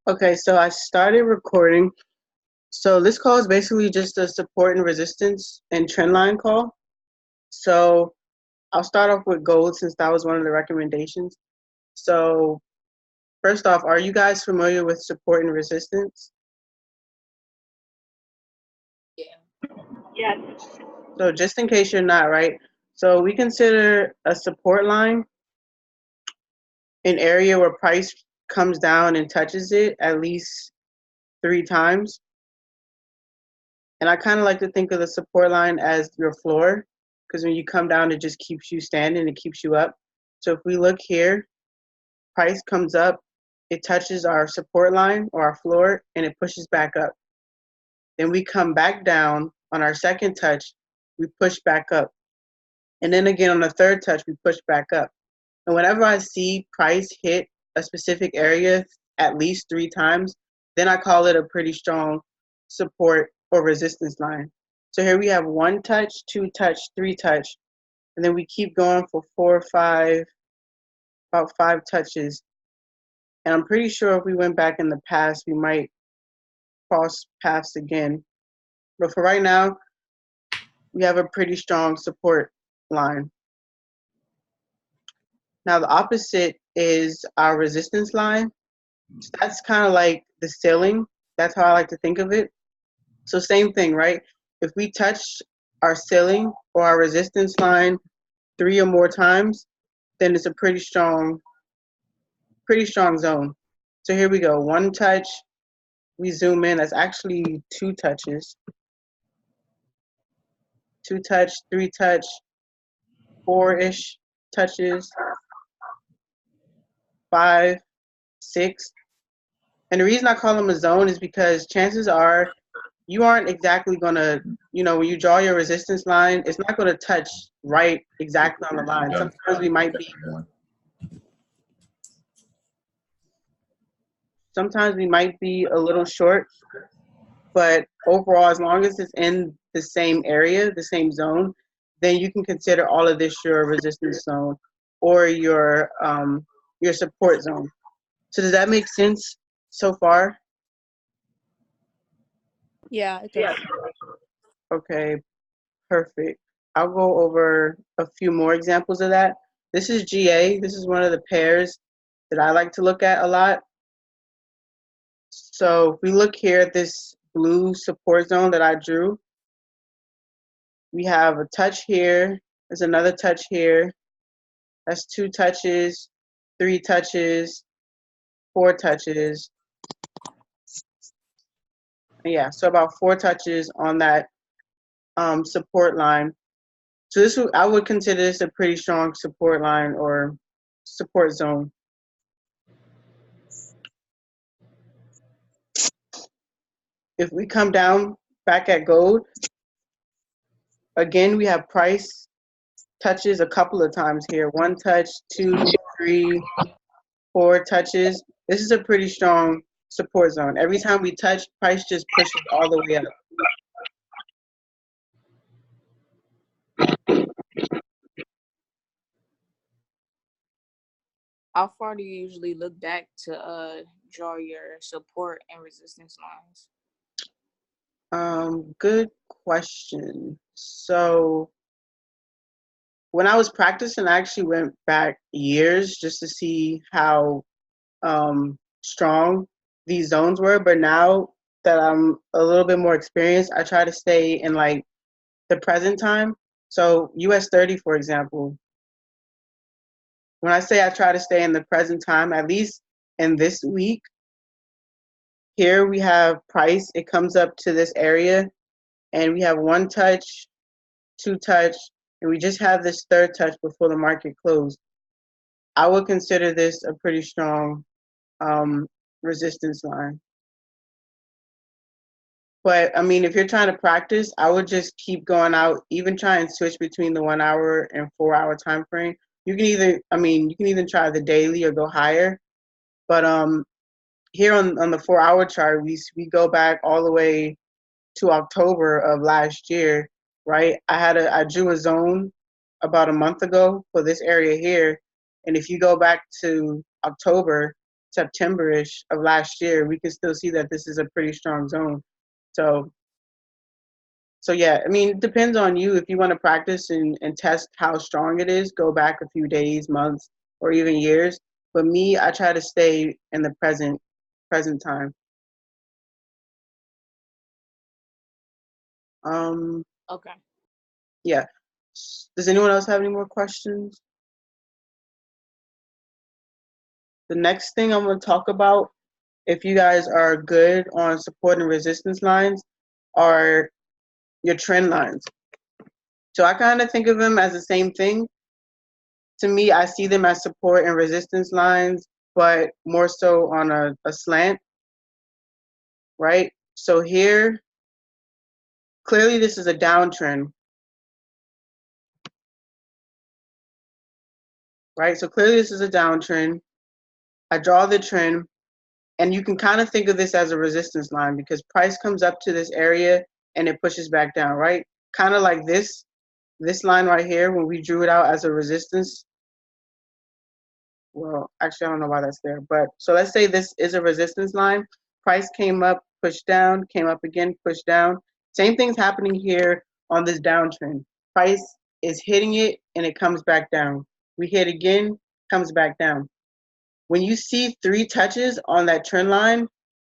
Okay, so I started recording. So this call is basically just a support and resistance and trend line call. So I'll start off with gold since that was one of the recommendations. So first off, are you guys familiar with support and resistance? Yes. So just in case you're not, right? So we consider a support line an area where price comes down and touches it at least 3 times. And I kind of like to think of the support line as your floor because when you come down, it just keeps you standing, it keeps you up. So if we look here, price comes up, it touches our support line or our floor, and it pushes back up. Then we come back down on our second touch, we push back up. And then again on the third touch, we push back up. And whenever I see price hit a specific area at least 3 times, then I call it a pretty strong support or resistance line. So here we have 1 touch, 2 touch, 3 touch, and then we keep going for 4, 5, about 5 touches. And I'm pretty sure if we went back in the past, we might cross paths again. But for right now, we have a pretty strong support line. Now the opposite is our resistance line. So that's kind of like the ceiling. That's how I like to think of it. So same thing, right? If we touch our ceiling or our resistance line 3 or more times, then it's a pretty strong zone. So here we go. 1 touch, we zoom in. That's actually 2 touches. 2 touch, 3 touch, 4-ish touches, 5, 6. And the reason I call them a zone is because chances are you aren't exactly gonna, when you draw your resistance line, it's not gonna touch right exactly on the line. Sometimes we might be a little short, but overall, as long as it's in the same area, the same zone, then you can consider all of this your resistance zone or your support zone. So does that make sense so far? Yeah, it does. Okay, perfect. I'll go over a few more examples of that. This is GA. This is one of the pairs that I like to look at a lot. So if we look here at this blue support zone that I drew, we have a touch here. There's another touch here. That's 2 touches, 3 touches, 4 touches. Yeah, so about 4 touches on that support line. So I would consider this a pretty strong support line or support zone. If we come down back at gold, again we have price touches a couple of times here. 1 touch, 2, 3, 4 touches. This is a pretty strong support zone. Every time we touch, price just pushes all the way up. How far do you usually look back to draw your support and resistance lines? Good question. So when I was practicing, I actually went back years just to see how strong these zones were. But now that I'm a little bit more experienced, I try to stay in like the present time. So US 30, for example, when I say I try to stay in the present time, at least in this week, here we have price. It comes up to this area and we have 1 touch, 2 touch, and we just have this third touch before the market closed. I would consider this a pretty strong resistance line. But I mean, if you're trying to practice, I would just keep going out, even try and switch between the 1 hour and 4 hour time frame. You can either try the daily or go higher. But here on the 4 hour chart, we go back all the way to October of last year, right? I drew a zone about a month ago for this area here, and if you go back to October September-ish of last year, we can still see that this is a pretty strong zone. So so yeah, I mean, it depends on you. If you want to practice and test how strong it is, go back a few days, months, or even years. But me, I try to stay in the present time. Um, Okay. yeah. Does anyone else have any more questions? The next thing I'm going to talk about, if you guys are good on support and resistance lines, are your trend lines. So I kind of think of them as the same thing. To me, I see them as support and resistance lines, but more so on a slant, right? So here, clearly this is a downtrend, right? So clearly this is a downtrend. I draw the trend, and you can kind of think of this as a resistance line because price comes up to this area and it pushes back down, right? Kind of like this line right here when we drew it out as a resistance. Well, actually, I don't know why that's there, but so let's say this is a resistance line. Price came up, pushed down, came up again, pushed down. Same thing's happening here on this downtrend. Price is hitting it and it comes back down. We hit again, comes back down. When you see 3 touches on that trend line,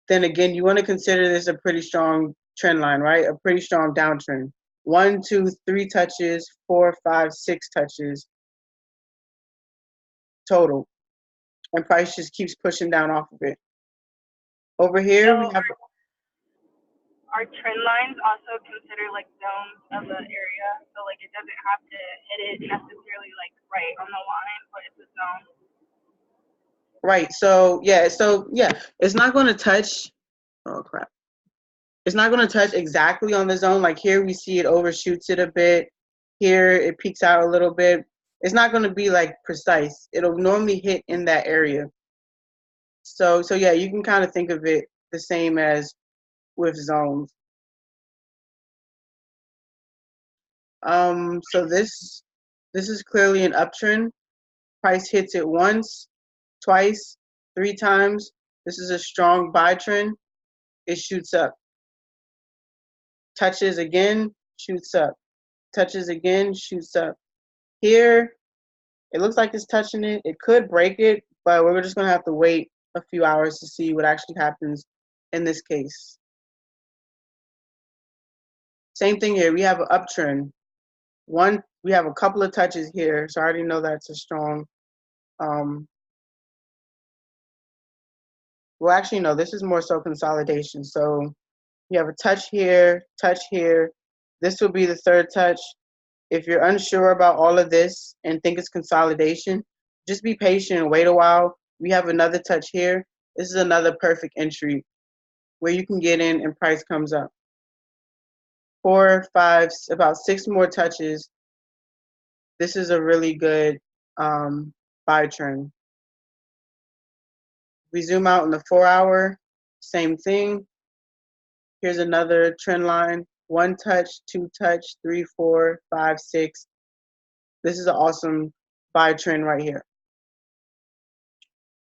then again, you want to consider this a pretty strong trend line, right? A pretty strong downtrend. 1, 2, 3 touches, 4, 5, 6 touches total. And price just keeps pushing down off of it. Over So here, we have, are trend lines also considered like zones of the area? So like it doesn't have to hit it necessarily like right on the line, but it's a zone. right. So yeah, it's not going to touch. Oh crap! It's not going to touch exactly on the zone. Like here, we see it overshoots it a bit. Here, it peaks out a little bit. It's not going to be like precise. It'll normally hit in that area. So yeah, you can kind of think of it the same as with zones. So this is clearly an uptrend. Price hits it once, twice, 3 times. This is a strong buy trend. It shoots up. Touches again, shoots up. Touches again, shoots up. Here, it looks like it's touching it. It could break it, but we're just gonna have to wait a few hours to see what actually happens in this case. Same thing here. We have an uptrend. We have a couple of touches here, so I already know that's a strong. Um, well, actually, no. This is more so consolidation. So you have a touch here, touch here. This will be the third touch. If you're unsure about all of this and think it's consolidation, just be patient and wait a while. We have another touch here. This is another perfect entry where you can get in and price comes up. 4, 5, about 6 more touches. This is a really good buy trend. We zoom out in the 4-hour, same thing. Here's another trend line. 1 touch, 2 touch, 3, 4, 5, 6. This is an awesome buy trend right here.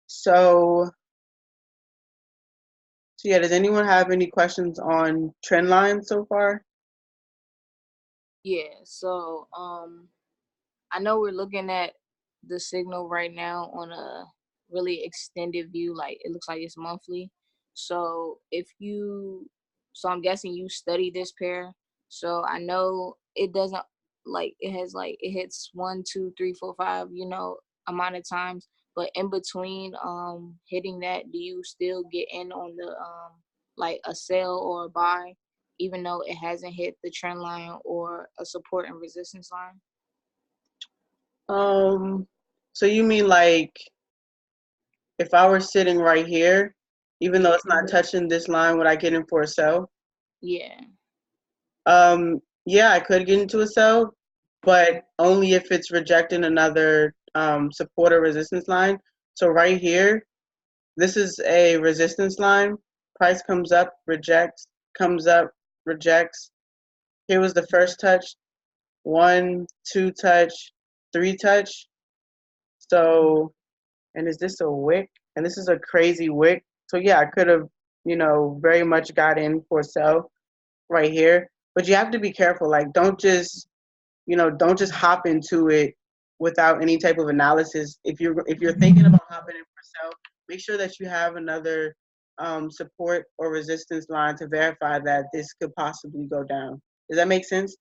So yeah, does anyone have any questions on trend lines so far? Yeah. So I know we're looking at the signal right now on a really extended view, like it looks like it's monthly. So so I'm guessing you study this pair. So I know it doesn't like it has like it hits 1, 2, 3, 4, 5, amount of times. But in between hitting that, do you still get in on the like a sell or a buy, even though it hasn't hit the trend line or a support and resistance line? Um, so you mean like if I were sitting right here, even though Yeah. it's not touching this line, would I get in for a sell? Yeah. Yeah, I could get into a sell, but only if it's rejecting another support or resistance line. So right here, this is a resistance line. Price comes up, rejects, comes up, rejects. Here was the first touch, 1, 2 touch, 3 touch. So, and is this a wick? and this is a crazy wick. So yeah, I could have, very much got in for sell right here. But you have to be careful. Like, don't just hop into it without any type of analysis. If you're thinking about hopping in for sell, make sure that you have another support or resistance line to verify that this could possibly go down. Does that make sense?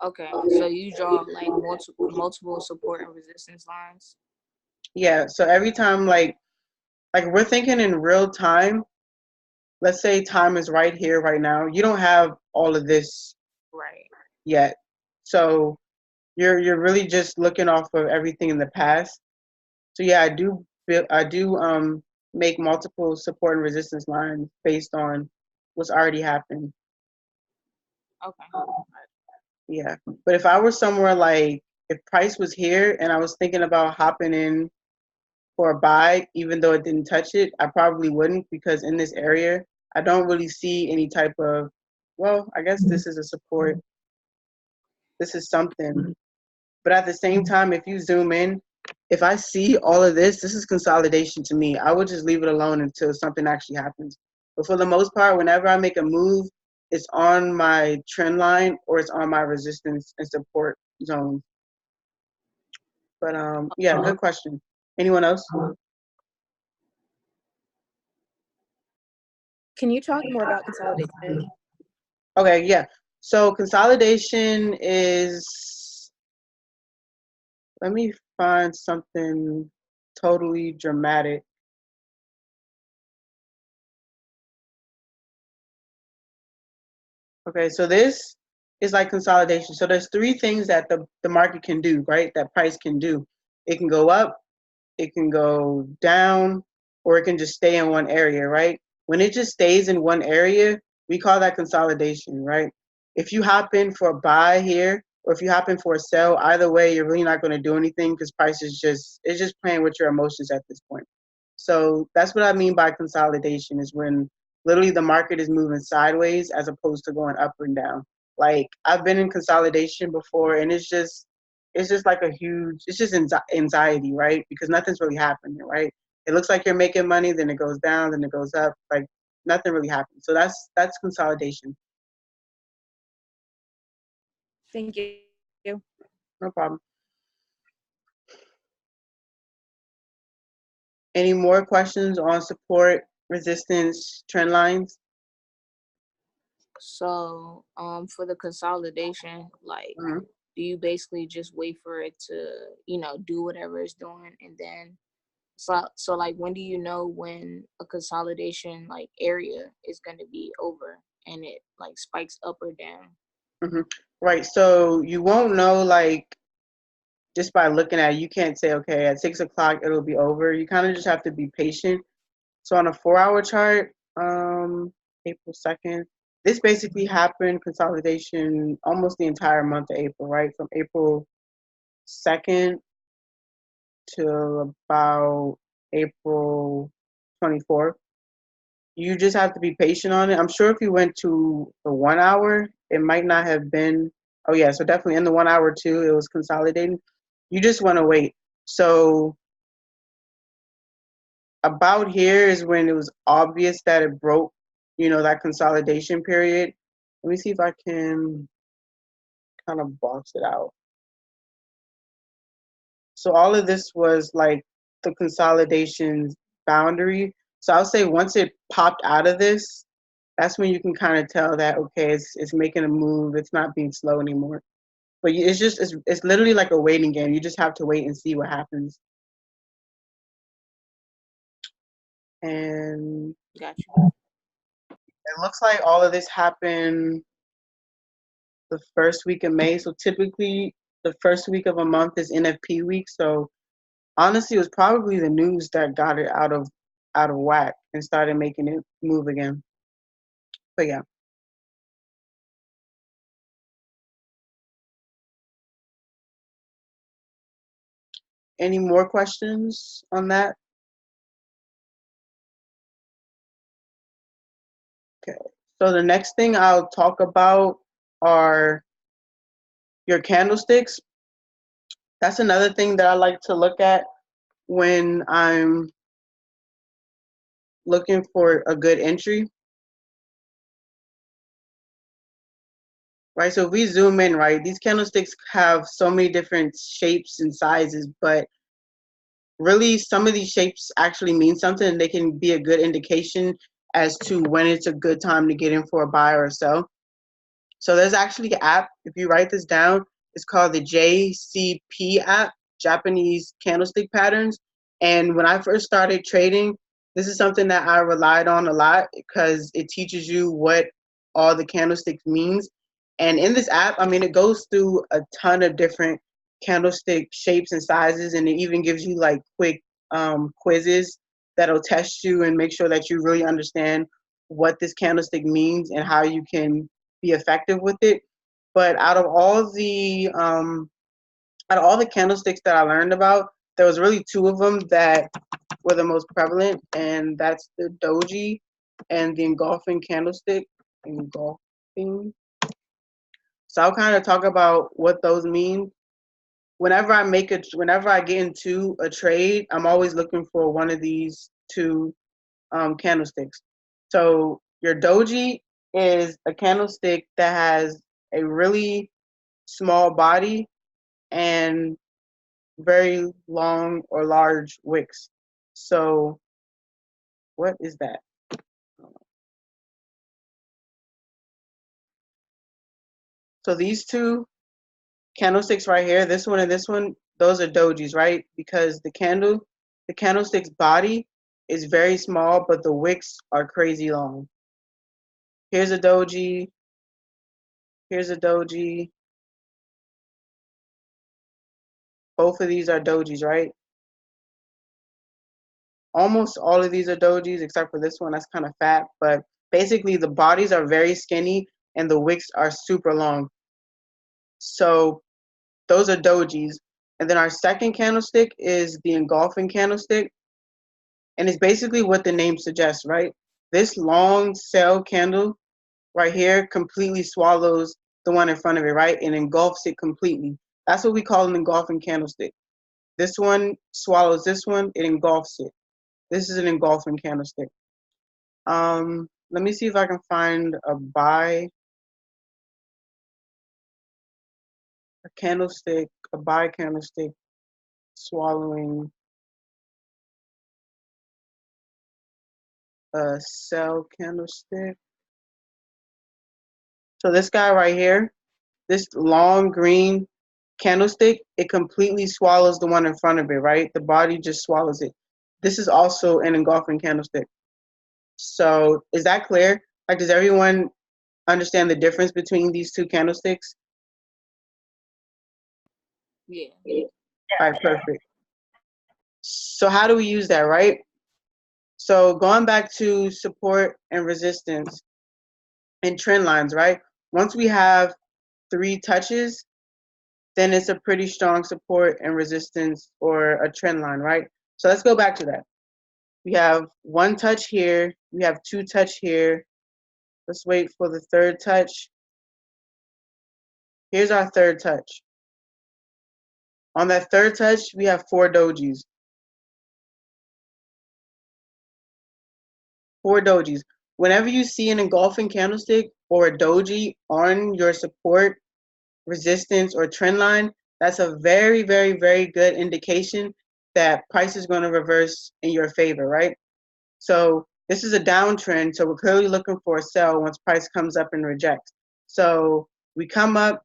Okay, so you draw like multiple support and resistance lines. Yeah. So every time, like we're thinking in real time. Let's say time is right here, right now. You don't have all of this Right. yet, so you're really just looking off of everything in the past. So yeah, I do make multiple support and resistance lines based on what's already happened. Okay. Yeah. But if I were somewhere like if price was here and I was thinking about hopping in for a buy, even though it didn't touch it, I probably wouldn't because in this area, I don't really see any type of, well, I guess this is a support. This is something. But at the same time, if you zoom in, if I see all of this is consolidation to me. I would just leave it alone until something actually happens. But for the most part, whenever I make a move, it's on my trend line or it's on my resistance and support zone. But yeah, good question. Anyone else? Can you talk more about consolidation? Okay, yeah. So consolidation is, let me find something totally dramatic. Okay, so this is like consolidation. So there's three things that the market can do, right? That price can do. It can go up, it can go down, or it can just stay in one area, right? When it just stays in one area, we call that consolidation, right? If you hop in for a buy here, or if you hop in for a sell, either way, you're really not going to do anything because price is just it's just playing with your emotions at this point. So that's what I mean by consolidation is when literally the market is moving sideways as opposed to going up and down. Like I've been in consolidation before, and it's just like a huge it's just anxiety, right? Because nothing's really happening, right? It looks like you're making money, then it goes down, then it goes up, like nothing really happens. So that's consolidation. Thank you. No problem. Any more questions on support, resistance, trend lines? So, for the consolidation, like, Mhm. do you basically just wait for it to, do whatever it's doing, and then so like, when do you know when a consolidation like area is going to be over and it like spikes up or down? Hmm. Right. So you won't know like just by looking at it. You can't say, okay, at 6 o'clock it'll be over. You kind of just have to be patient. So on a 4 hour chart, April 2nd, this basically happened consolidation almost the entire month of April, right? From April 2nd to about April 24th. You just have to be patient on it. I'm sure if you went to the 1 hour, it might not have been. Oh yeah, so definitely in the 1 hour too, it was consolidating. You just want to wait. So about here is when it was obvious that it broke, that consolidation period. Let me see if I can kind of box it out. So all of this was like the consolidation boundary. So I'll say once it popped out of this, that's when you can kind of tell that okay, it's making a move. It's not being slow anymore. But it's literally like a waiting game. You just have to wait and see what happens. And Got you. it looks like all of this happened the first week of May. So typically the first week of a month is NFP week. So honestly, it was probably the news that got it out of whack and started making it move again. But yeah. Any more questions on that? Okay. So the next thing I'll talk about are your candlesticks. That's another thing that I like to look at when I'm looking for a good entry, right? So if we zoom in, right, these candlesticks have so many different shapes and sizes, but really some of these shapes actually mean something, and they can be a good indication as to when it's a good time to get in for a buy or a sell. So there's actually an app. If you write this down, it's called the JCP app, Japanese Candlestick Patterns. And when I first started trading, this is something that I relied on a lot because it teaches you what all the candlesticks means. And in this app, I mean, it goes through a ton of different candlestick shapes and sizes, and it even gives you like quick quizzes that'll test you and make sure that you really understand what this candlestick means and how you can be effective with it. But out of all the candlesticks that I learned about, there was really two of them that were the most prevalent, and that's the doji and the engulfing candlestick. Engulfing. So I'll kind of talk about what those mean. Whenever I get into a trade, I'm always looking for one of these two candlesticks. So your doji is a candlestick that has a really small body and very long or large wicks. So what is that? So these two candlesticks right here, this one and this one, those are dojis, right? Because the candlestick's body is very small, but the wicks are crazy long. Here's a doji. Here's a doji. Both of these are dojis, right? Almost all of these are dojis except for this one that's kind of fat, but basically the bodies are very skinny and the wicks are super long. So those are dojis. And then our second candlestick is the engulfing candlestick. And it's basically what the name suggests, right? This long cell candle right here completely swallows the one in front of it, right? And engulfs it completely. That's what we call an engulfing candlestick. This one swallows this one, it engulfs it. This is an engulfing candlestick. Let me see if I can find a buy a buy candlestick swallowing a sell candlestick. So this guy right here, this long green candlestick, it completely swallows the one in front of it, right? The body just swallows it. This is also an engulfing candlestick. So is that clear? Like, does everyone understand the difference between these two candlesticks? Yeah. All right, perfect. So how do we use that, right? So going back to support and resistance and trend lines, right? Once we have 3 touches, then it's a pretty strong support and resistance or a trend line, right? So let's go back to that. We have 1 touch here, we have 2 touch here. Let's wait for the 3rd touch. Here's our 3rd touch. On that 3rd touch, we have 4 dojis. 4 dojis. Whenever you see an engulfing candlestick or a doji on your support, resistance, or trend line, that's a very, very, very good indication that price is going to reverse in your favor, right? So this is a downtrend, so we're clearly looking for a sell once price comes up and rejects. So we come up,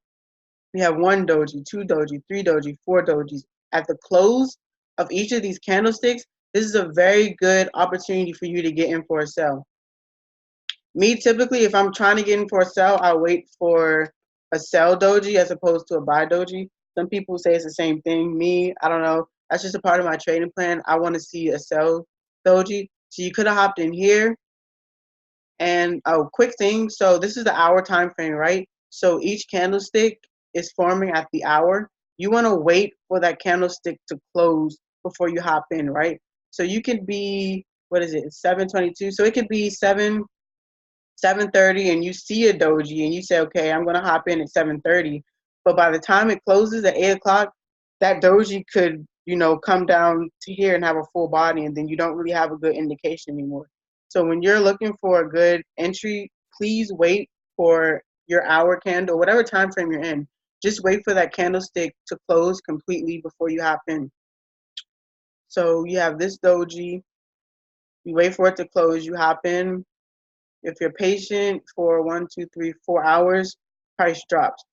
we have 1 doji, 2 doji, 3 doji, 4 dojis. At the close of each of these candlesticks, this is a very good opportunity for you to get in for a sell. Me, typically, if I'm trying to get in for a sell, I wait for a sell doji as opposed to a buy doji. Some people say it's the same thing. Me, I don't know. That's just a part of my trading plan. I want to see a sell doji. So you could have hopped in here. And oh, quick thing. So this is the hour time frame, right? So each candlestick is forming at the hour. You want to wait for that candlestick to close before you hop in, right? So you could be, what is it? 7:22. So it could be 7:30 and you see a doji and you say, okay, I'm going to hop in at 7:30. But by the time it closes at 8 o'clock, that doji could, come down to here and have a full body, and then you don't really have a good indication anymore. So when you're looking for a good entry, please wait for your hour candle, whatever time frame you're in. Just wait for that candlestick to close completely before you hop in. So you have this doji, you wait for it to close, you hop in. If you're patient for 1, 2, 3, 4 hours, price drops.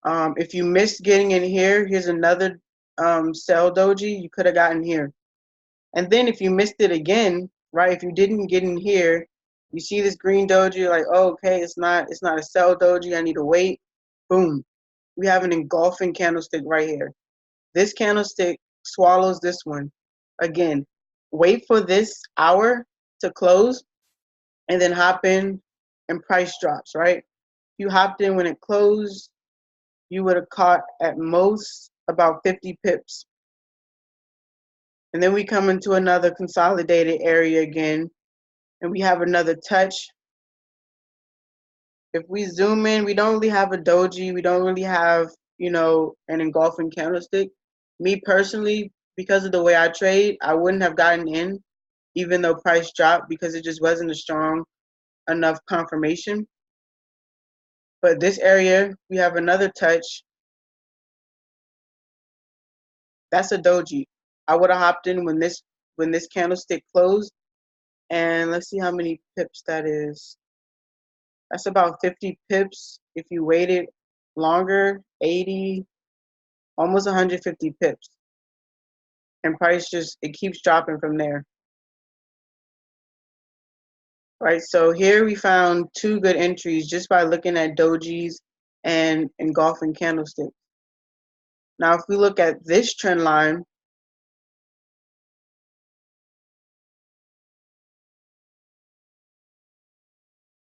If you missed getting in here, here's another sell doji you could have gotten here. And then if you missed it again, right? If you didn't get in here, you see this green doji, you're like, oh, okay, it's not a sell doji. I need to wait. Boom. We have an engulfing candlestick right here. This candlestick swallows this one. Again, wait for this hour to close and then hop in and price drops, right? If you hopped in when it closed, you would have caught at most about 50 pips. And then we come into another consolidated area again, and we have another touch. If we zoom in, we don't really have a doji. We don't really have, an engulfing candlestick. Me personally, because of the way I trade, I wouldn't have gotten in, even though price dropped, because it just wasn't a strong enough confirmation. But this area, we have another touch. That's a doji. I would have hopped in when this candlestick closed, and let's see how many pips that is. That's about 50 pips. If you waited longer, 80, almost 150 pips. And price it keeps dropping from there. Right, so here we found two good entries just by looking at dojis and engulfing candlesticks. Now, if we look at this trend line,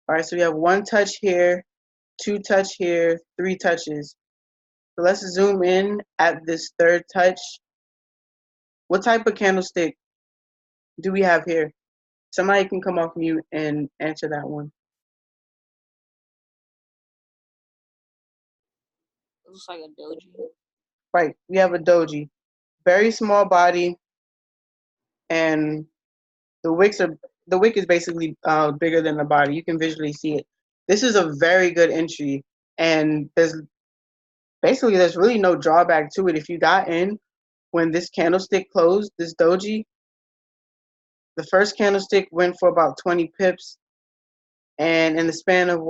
all right, so we have one touch here, two touch here, three touches. So let's zoom in at this third touch. What type of candlestick do we have here? Somebody can come off mute and answer that one. It looks like a doji. Right, we have a doji. Very small body, and the wick is basically bigger than the body. You can visually see it. This is a very good entry, and there's really no drawback to it. If you got in when this candlestick closed, this doji, the first candlestick went for about 20 pips, and in the span of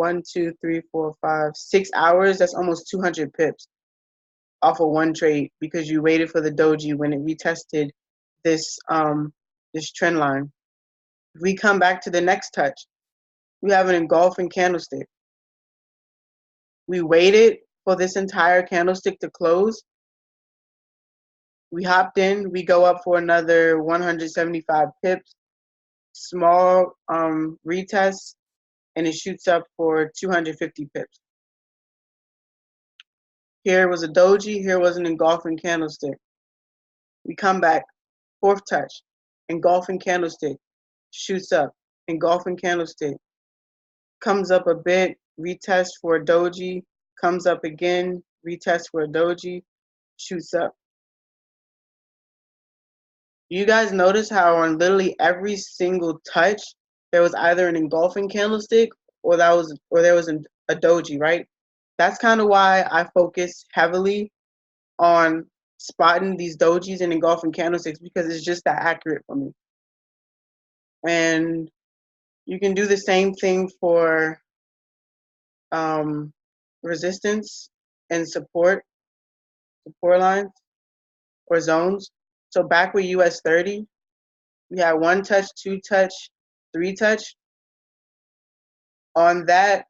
6 hours, that's almost 200 pips off of one trade because you waited for the doji when it retested this this trend line. If we come back to the next touch, we have an engulfing candlestick. We waited for this entire candlestick to close. We hopped in, we go up for another 175 pips, small retest, and it shoots up for 250 pips. Here was a doji, here was an engulfing candlestick. We come back, fourth touch, engulfing candlestick, shoots up, engulfing candlestick, comes up a bit, retest for a doji, comes up again, retest for a doji, shoots up. You guys notice how on literally every single touch, there was either an engulfing candlestick or there was a doji, right? That's kind of why I focus heavily on spotting these dojis and engulfing candlesticks because it's just that accurate for me. And you can do the same thing for resistance and support lines or zones. So back with US 30, we had one touch, two touch, three touch. On that,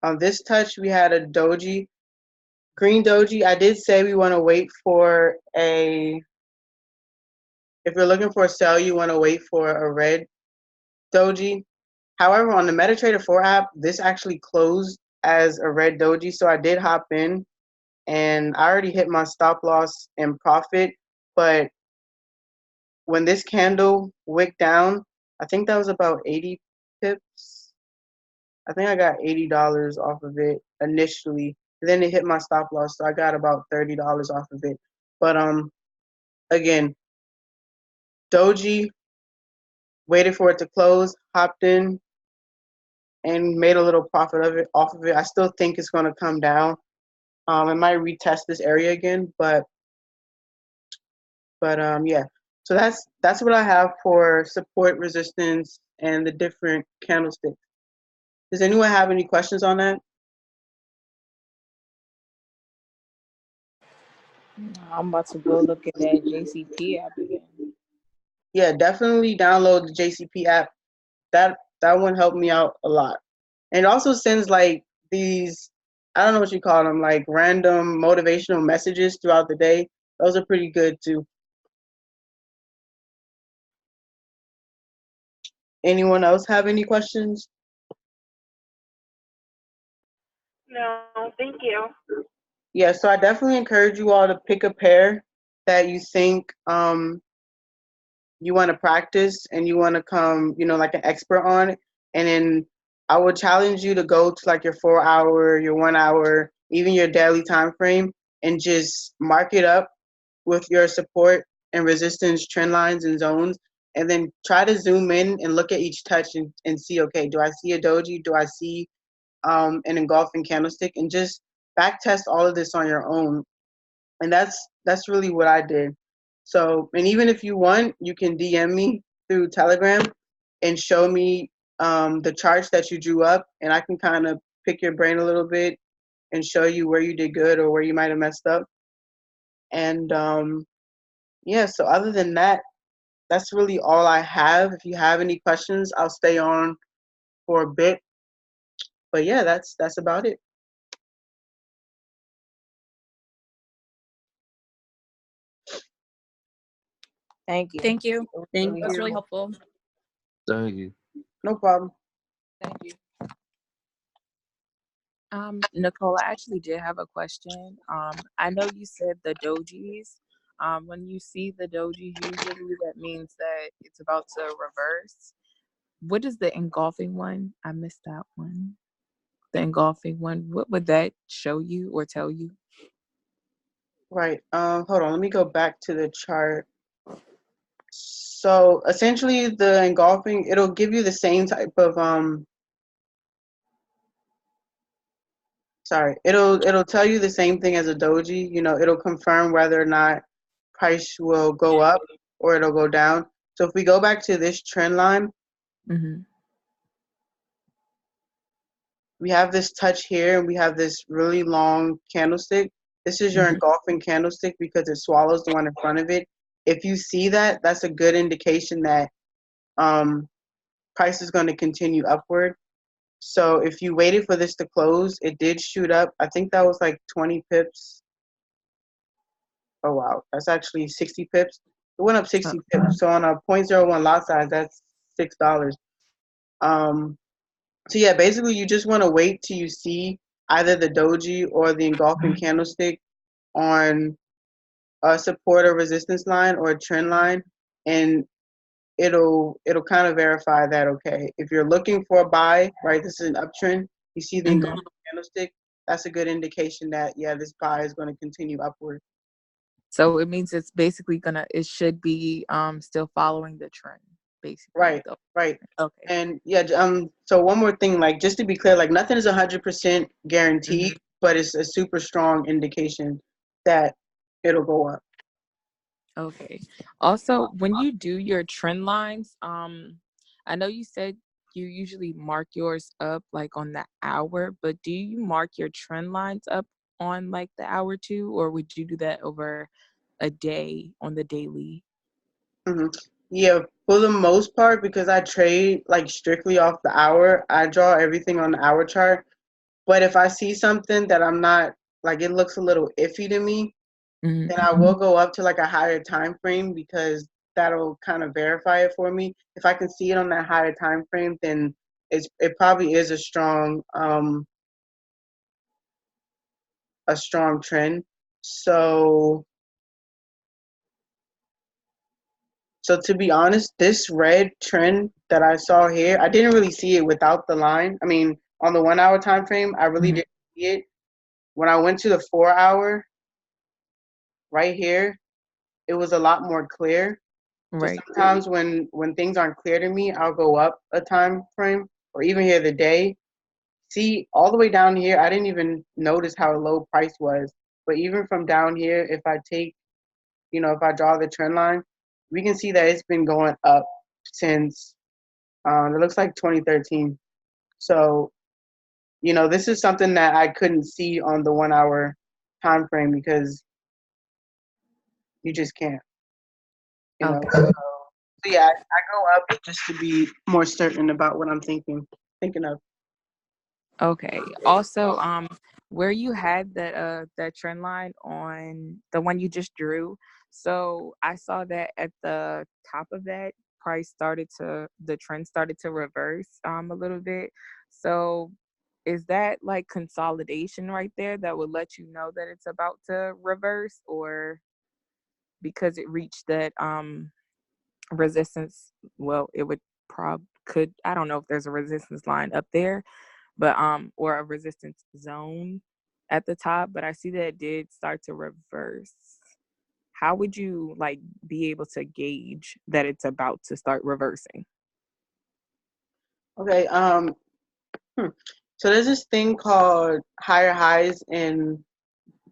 on this touch, we had a doji, green doji. I did say we want to wait for if you're looking for a sell, you want to wait for a red doji. However, on the MetaTrader 4 app, this actually closed as a red doji, so I did hop in, and I already hit my stop loss and profit, but when this candle wicked down, I think that was about 80 pips. I think I got $80 off of it initially. Then it hit my stop loss, so I got about $30 off of it. But again, doji, waited for it to close, hopped in, and made a little profit of it off of it. I still think it's going to come down. I might retest this area again, but yeah. So that's what I have for support, resistance, and the different candlesticks. Does anyone have any questions on that? I'm about to go look at that JCP app again. Yeah, definitely download the JCP app. That one helped me out a lot. And it also sends like these, I don't know what you call them, like random motivational messages throughout the day. Those are pretty good too. Anyone else have any questions? No, thank you. Yeah, so I definitely encourage you all to pick a pair that you think you want to practice and you want to come, like an expert on it. And then I would challenge you to go to like your 4 hour, your 1 hour, even your daily time frame and just mark it up with your support and resistance trend lines and zones. And then try to zoom in and look at each touch and see, okay, do I see a doji? Do I see an engulfing candlestick? And just back test all of this on your own. And that's really what I did. So, and even if you want, you can DM me through Telegram and show me the charts that you drew up, and I can kind of pick your brain a little bit and show you where you did good or where you might have messed up. And yeah, so other than that, that's really all I have. If you have any questions, I'll stay on for a bit. But yeah, that's about it. Thank you. Thank you. It was Thank really That's really you. helpful. helpful. Thank you. No problem. Thank you. Nicole, I actually did have a question. I know you said the dojis. When you see the dojis, usually that means that it's about to reverse. What is the engulfing one? I missed that one. The engulfing one. What would that show you or tell you? Right. Hold on. Let me go back to the chart. So essentially, the engulfing, it'll give you the same type of sorry, it'll tell you the same thing as a doji. It'll confirm whether or not price will go up or it'll go down. So if we go back to this trend line, Mm-hmm. we have this touch here and we have this really long candlestick. This is your Mm-hmm. engulfing candlestick because it swallows the one in front of it. If you see that, that's a good indication that um, price is going to continue upward. So if you waited for this to close, it did shoot up. I think that was like 20 pips. Oh, wow. That's actually 60 pips. It went up 60 pips. So on a point zero 0.01 lot size, that's $6. Um, so yeah, basically you just want to wait till you see either the doji or the engulfing candlestick on a support or resistance line or a trend line, and it'll kind of verify that, okay, if you're looking for a buy, right, this is an uptrend, you see the Mm-hmm. engulfing candlestick, that's a good indication that, yeah, this buy is going to continue upward. So it means it's basically it should be still following the trend, basically. Right, right. Okay. And yeah, so one more thing, like just to be clear, like nothing is 100% guaranteed, Mm-hmm. but it's a super strong indication that it'll go up. Okay. Also, when you do your trend lines, I know you said you usually mark yours up like on the hour, but do you mark your trend lines up on like the hour too, or would you do that over a day on the daily? Hmm. Yeah, for the most part, because I trade like strictly off the hour, I draw everything on the hour chart. But if I see something that I'm not like it looks a little iffy to me, Mm-hmm. then I will go up to like a higher time frame because that'll kind of verify it for me. If I can see it on that higher time frame, then it probably is a strong trend. So so to be honest, this red trend that I saw here, I didn't really see it without the line. I mean, on the 1 hour time frame, I really Mm-hmm. didn't see it. When I went to the 4 hour right here, it was a lot more clear. So Right. sometimes when things aren't clear to me, I'll go up a time frame or even here the day. See, all the way down here, I didn't even notice how low price was. But even from down here, if I take, if I draw the trend line, we can see that it's been going up since it looks like 2013. So, this is something that I couldn't see on the 1 hour time frame because you just can't, you know. Okay. So yeah, I go up just to be more certain about what I'm thinking of. Okay. Also, where you had that trend line on the one you just drew, so I saw that at the top of that the trend started to reverse a little bit. So is that like consolidation right there that would let you know that it's about to reverse, or because it reached that resistance, well, it would could, I don't know if there's a resistance line up there, but or a resistance zone at the top, but I see that it did start to reverse. How would you like be able to gauge that it's about to start reversing? Okay. So there's this thing called higher highs and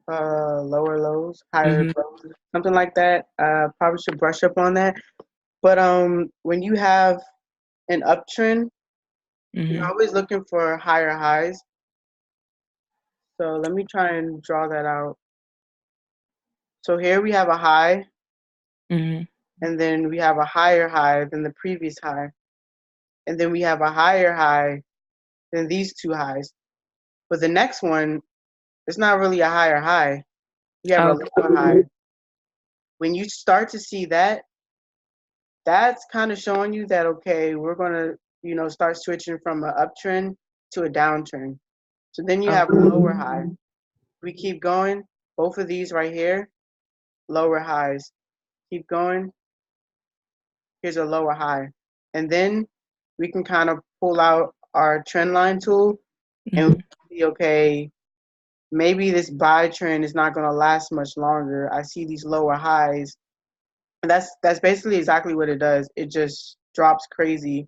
lower lows, higher Mm-hmm. lows, something like that. Probably should brush up on that. But when you have an uptrend, you're Mm-hmm. always looking for higher highs. So let me try and draw that out. So here we have a high, Mm-hmm. and then we have a higher high than the previous high, and then we have a higher high than these two highs. But the next one, it's not really a higher high. We have a Okay. lower high. When you start to see that, that's kind of showing you that okay, we're gonna, start switching from an uptrend to a downtrend. So then you have a Okay. lower high. We keep going. Both of these right here, lower highs. Keep going. Here's a lower high. And then we can kind of pull out our trend line tool and Mm-hmm. see, okay, maybe this buy trend is not going to last much longer. I see these lower highs. And that's basically exactly what it does. It just drops crazy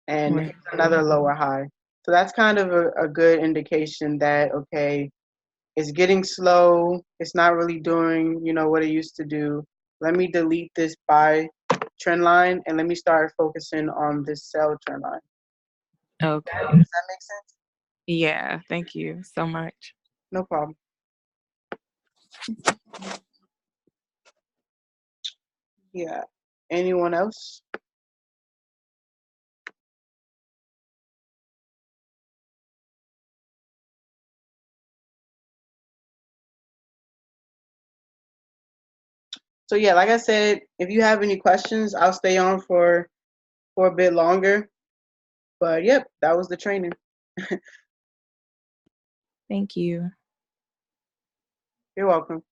and Right. hits another lower high. So that's kind of a good indication that, okay, it's getting slow. It's not really doing, what it used to do. Let me delete this buy trend line and let me start focusing on this sell trend line. Okay. Does that make sense? Yeah. Thank you so much. No problem. Yeah. Anyone else? So yeah, like I said, if you have any questions, I'll stay on for a bit longer. But yep, that was the training. Thank you. You're welcome.